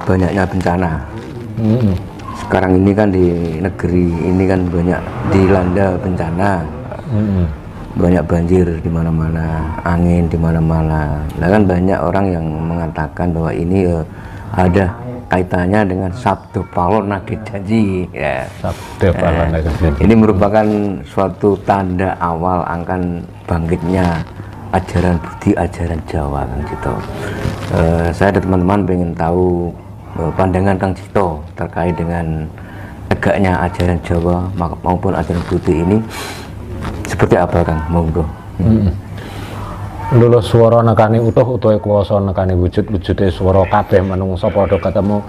Banyaknya bencana. Sekarang ini kan di negeri ini kan banyak dilanda bencana, banyak banjir di mana-mana, angin di mana-mana. Nah kan banyak orang yang mengatakan bahwa ini ada kaitannya dengan Sabdo Pawon Nagih Janji. Ya. Sabdo Pawon Nagih Janji. Ini merupakan suatu tanda awal akan bangkitnya ajaran budi, ajaran Jawa, Kang Cito. Saya dan teman-teman pengen tahu pandangan Kang Cito terkait dengan tegaknya ajaran Jawa maupun ajaran budi ini seperti apa, Kang? Monggo. Lulus swara nekani utuh, utuhe kuwasa nekani wujud, wujude swara kabeh manungsa padha ketemu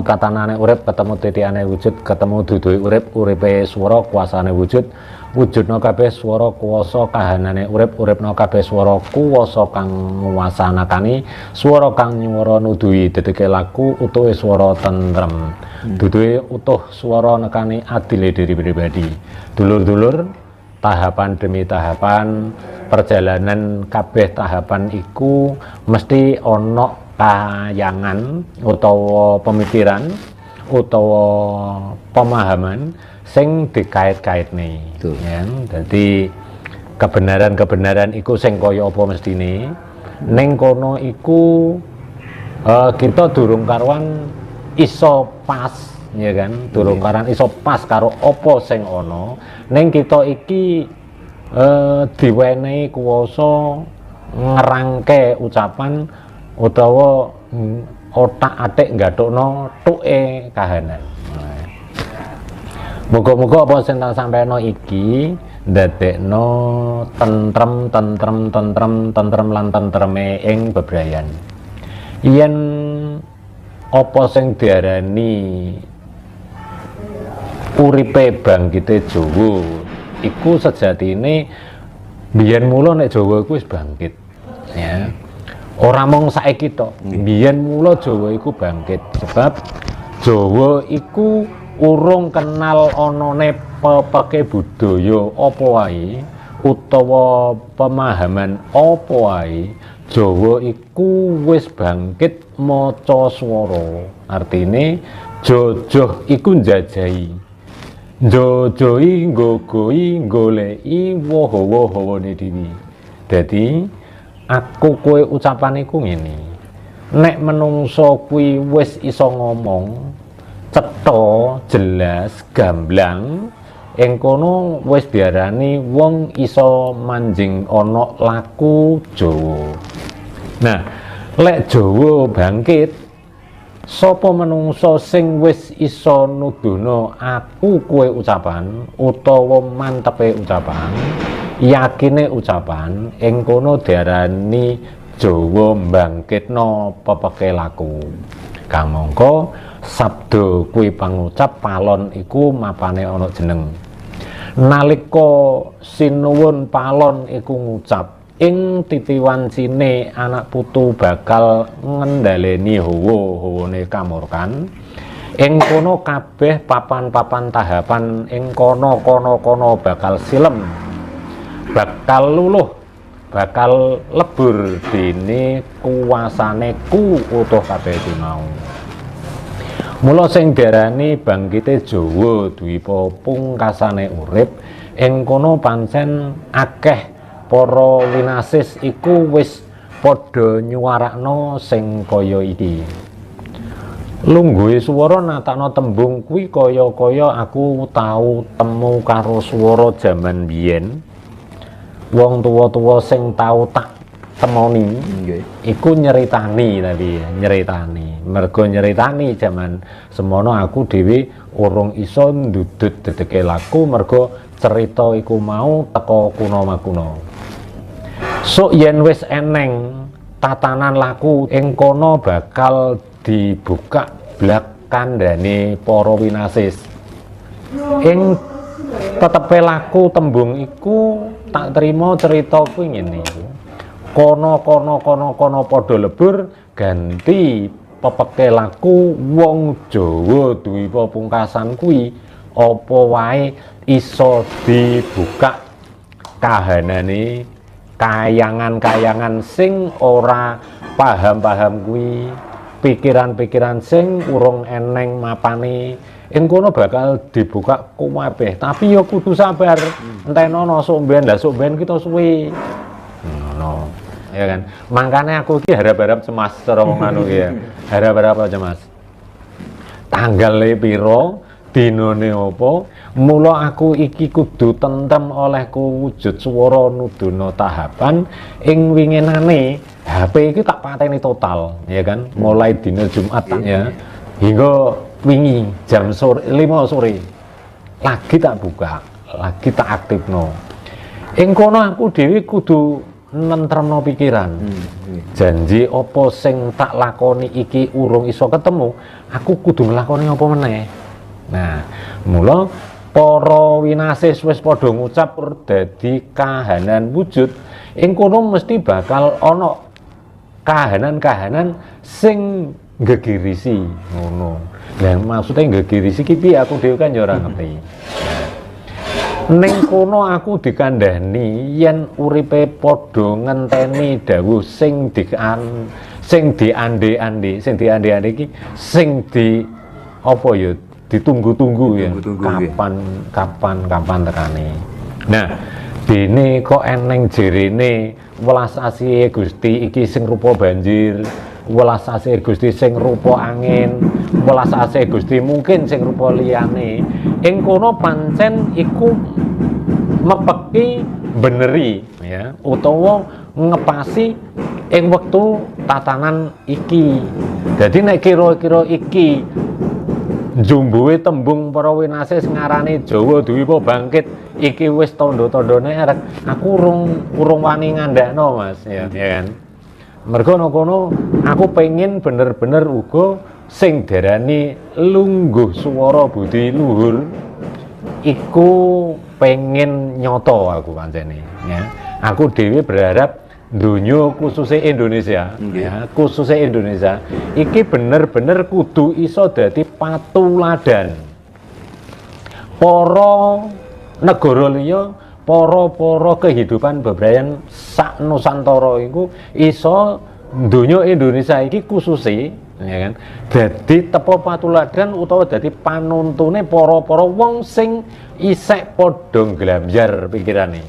tatanane urip, ketemu titikane wujud, ketemu duduhe urip, uripe swara, kuasane wujud, wujudna kabeh swara, kuwasa kahanane urip, uripna kabeh swara, kuwasa kang nguwasanakani, swara kang nyuwara nuduhi dedeke laku, utuhe swara tentrem. Duduhe utuh swara nekani adile diri pribadi. Dulur-dulur, tahapan demi tahapan perjalanan kabeh tahapan iku mesti ana kayangan utawa pemikiran utawa pemahaman sing dikait-kaitne ya. Dadi kebenaran-kebenaran iku sing kaya apa mestine ning kono iku kita durung karuan iso pas ya kan, durung karuan iso pas karo apa sing ana ning kita iki diwenehi kuwasa ngerangke ucapan utawa otak-atik nggathukno tuke kahanan. Muga-muga apa sing tak sampeno iki ndadekno tentrem lan tentreme ing bebrayan. Yen apa sing diarani uripe bangkite Jawa iku sejatine biyen mula nek Jawa iku wis bangkit ya. Ora mung saiki tok, biyen mula Jawa iku bangkit sebab Jawa iku urung kenal anane pepeke budaya apa wae utawa pemahaman apa wae. Jawa iku wis bangkit maca swara. Artine jojoh iku njajahi. Jojohi nggogohi goleki woho-wohone dhewe. Dadi aku kowe ucapan iku ngene. Nek menungso kuwi wis iso ngomong cetha, jelas, gamblang, ing kono wis diarani wong iso manjing ana laku Jawa. Nah, lek Jawa bangkit, sapa menungso sing wis iso nuduhno aku kowe ucapan utawa mantepe ucapan, yakine ucapan ing kono diarani Jawa bangkitna pepeke laku. Kamangka sabda kuwi pangucap, palon iku mapane ana jeneng. Nalika sinuwun palon iku ngucap, ing titiwancine anak putu bakal ngendhaleni hawa-hawane kamurkan. Ing kono kabeh papan-papan tahapan ing kono bakal silem, bakal luluh, bakal lebur dene kuasane ku utuh kabeh mau. Mula sing diarani bangkite Jawa duwi pungkasane urip, ing kono pancen akeh para winasis iku wis padha nyuwarakno sing kaya iki. Lungguhe swara natakno tembung kuwi kaya-kaya aku tau temu karo swara jaman biyen. Wong tuwa-tuwa sing tau tak temoni iku nyeritani mergo nyeritani jaman semono aku dhewe urung iso ndudut dedeke laku mergo cerita iku mau teko kuna-makuna. Sok yen wis eneng tatanan laku ing kono bakal dibuka blak kandhane para winasis. Ing tetepe laku tembung iku tak trima cerita kuwi ngene. Kono padha lebur ganti pepeke laku wong Jawa duwi pungkasan kuwi apa wae iso dibuka kahanane kayangan-kayangan sing ora paham-paham kuwi, pikiran-pikiran sing urung eneng mapane, ing kono bakal dibuka kabeh. Tapi ya kudu sabar, entenono sok mben, lah sok mben kita suwe. Ngono. Ya kan. Makanya aku iki harap-harap cemas cara wong anu ya. Harap-harap cemas. Tanggale piro, dinane apa? Mula aku iki kudu tentrem olehku wujud swara nuduna tahapan ing winginane HP iki tak pateni total, ya kan? Mulai dina Jumat ya hingga wingi jam sore 5 sore. Lagi tak buka, lagi tak aktifno. Ing kono aku dhewe kudu nentremno pikiran. Janji apa sing tak lakoni iki urung iso ketemu, aku kudu nglakoni apa meneh. Nah, mula para winasis wis padha ngucap dadi kahanan wujud, ing kono mesti bakal ana kahanan-kahanan sing gegirisi ngono. Lah maksudnya gegirisi ki piye aku dhewe kan ya ora ngerti. Ning kono aku dikandhani yen uripe padha ngenteni dawuh sing diande-ande iki sing di apa ya ditunggu-tunggu ya kapan tekane. Nah, dene kok eneng jerene welas asih Gusti iki sing rupa banjir, welas asih Gusti sing rupa angin, welas asih Gusti mungkin sing rupa liyane. Ing kono pancen iku mepeki beneri ya utawa ngepasi ing wektu tatanan iki. Dadi nek kira-kira iki jumbuhe tembung para winasis ngarani Jawa Dwipa bangkit iki wis tandha-tandhane arek aku urung wani ngandakno Mas ya kan. Mergo kono aku pengen bener-bener uga sing darani lungguh swara budi luhur iku pengen nyoto aku pancene ya. Aku dhewe berharap dunia khususnya Indonesia ya, khususnya Indonesia iki bener-bener kudu iso dadi patuladan para negara liya, para kehidupan bebrayan sak nusantara iku iso dunia Indonesia iki khususnya ya kan dadi tepa patuladan utawa dadi panuntune para wong sing isek padha nglambyar pikirane.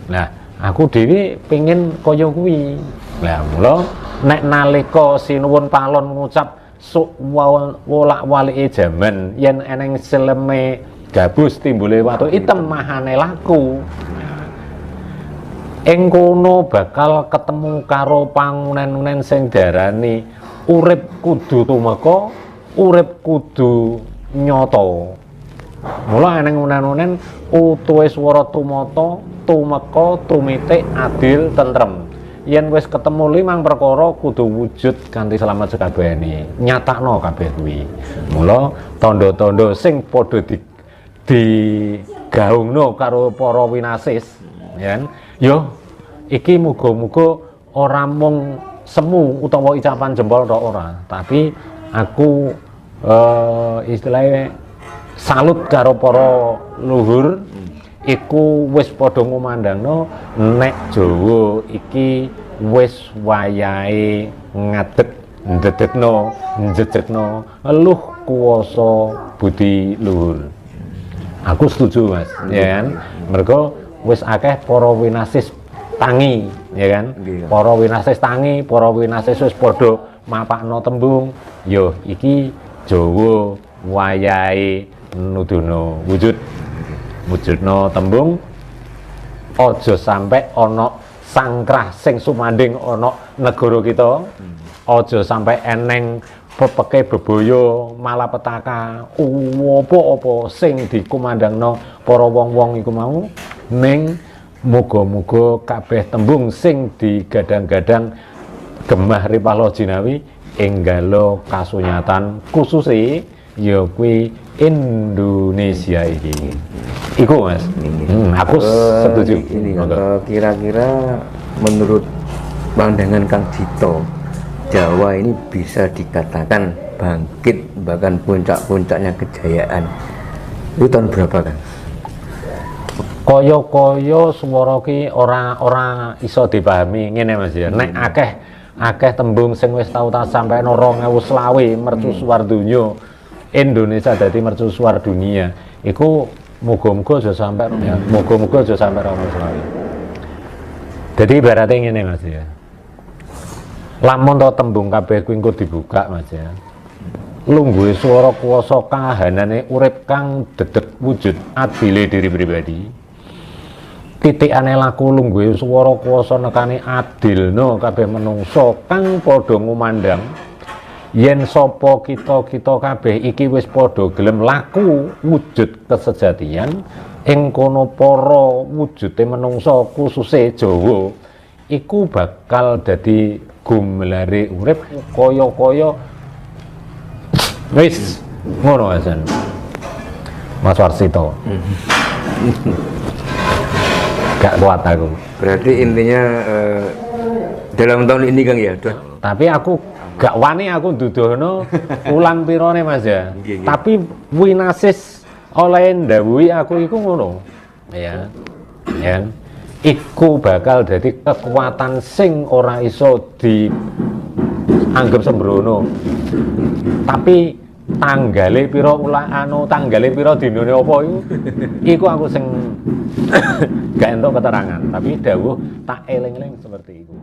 Nah, aku dhewe pengen kaya kuwi. Lah mula nek nalika sinuwun palon ngucap sok wolak-walike jaman yen eneng seleme gabus timbule watu item mahane laku. Ing kono bakal ketemu karo pangunen-unen sing darani urip kudu tumeka, urip kudu nyata. Mula eneng unen-unen utuhe swara tumata, tumeka, tumitik, adil, tentrem. Yen wis ketemu 5 perkara kudu wujud kanthi slamet sekabehane. Nyatakno kabeh kuwi. Mula tandha-tandha sing padha digaungno karo para winasis, ya. Yo iki muga-muga ora mung semu utawa icapan jempol tok ora, tapi aku istilahnya salut karo para luhur iku wis padha ngumandangno nek Jawa iki wis wayahe ngadeg ndedekno njejekno eluh kuwasa budi luhur. Aku setuju Mas, ya kan? Mergo wis akeh para winasis tangi, ya kan? Para winasis tangi, para winasis wis padha mapakno tembung, yo iki Jawa wayahe nuduno wujudno tembung aja sampai ana sangkrah sing sumanding ana negara kita, aja sampai eneng pepeke bebaya malapetaka apa-apa sing dikumandangno para wong-wong iku mau, ning muga-muga kabeh tembung sing digadang-gadang gemah ripala jinawi enggalo kasunyatan khususé ya kuwi Indonesia iki. Iku Mas. Aku setuju. Ini kira-kira menurut pandangan Kang Dito, Jawa ini bisa dikatakan bangkit bahkan puncak-puncaknya kejayaan. Itu tahun berapa Kang? Kaya-kaya swara ki ora iso dipahami ngene Mas ya. Nek akeh tembung sing wis tau tak sampeno 2020 mercusuar donya. Indonesia dadi mercusuar dunia. Iku muga-muga aja sampe ya. Muga-muga aja sampe 2020. Dadi ibarate ngene Mas ya. Lamun to tembung kabeh kuwi engko dibuka Mas ya. Lungguhe swara kuwasa kahanane urip kang dedeg wujud adile diri pribadi. Titikane laku lungguhe swara kuwasa nekane adilna kabeh menungsa kang padha ngumandang yen sapa kita kabeh iki wis padha gelem laku wujud kesejatian ing kono para wujude menungsa kususe Jawa iku bakal dadi gumlare urip kaya-kaya wis ngono asan Mas Warsito. Gak kuat aku. Berarti intinya dalam tahun ini Kang ya. Tapi aku gak wani aku dudono ulang pirone Mas ya. Tapi winasis oleh ndawuhi aku iku ngono. Ya. Ya. Iku bakal jadi kekuatan sing ora iso dianggap sembrono. Tapi tanggale pira tanggale pira dinane apa iku aku sing gak entuk keterangan, tapi dawuh tak eling-eling seperti itu.